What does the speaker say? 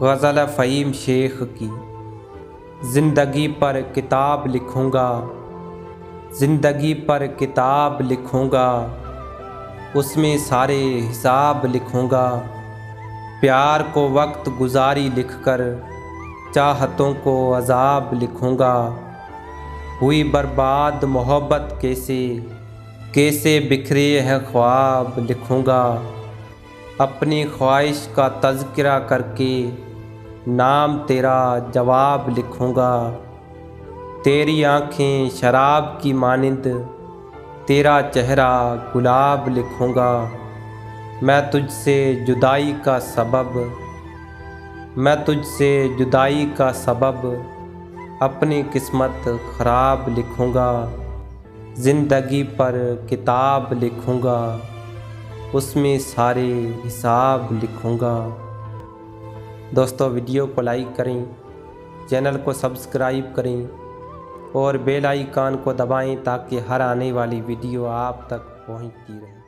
ग़ज़ल फ़हीम शेख की। ज़िंदगी पर किताब लिखूँगा, ज़िंदगी पर किताब लिखूँगा, उसमें सारे हिसाब लिखूँगा। प्यार को वक्त गुजारी लिखकर चाहतों को अज़ाब लिखूँगा। हुई बर्बाद मोहब्बत कैसे कैसे बिखरे हैं ख्वाब लिखूँगा। अपनी ख्वाहिश का तज़किरा करके नाम तेरा जवाब लिखूँगा। तेरी आँखें शराब की मानिंद, तेरा चेहरा गुलाब लिखूँगा। मैं तुझसे जुदाई का सबब, मैं तुझसे जुदाई का सबब अपनी किस्मत ख़राब लिखूँगा। ज़िंदगी पर किताब लिखूँगा, उसमें सारे हिसाब लिखूँगा। दोस्तों, वीडियो को लाइक करें, चैनल को सब्सक्राइब करें और बेल आइकन को दबाएं ताकि हर आने वाली वीडियो आप तक पहुंचती रहे।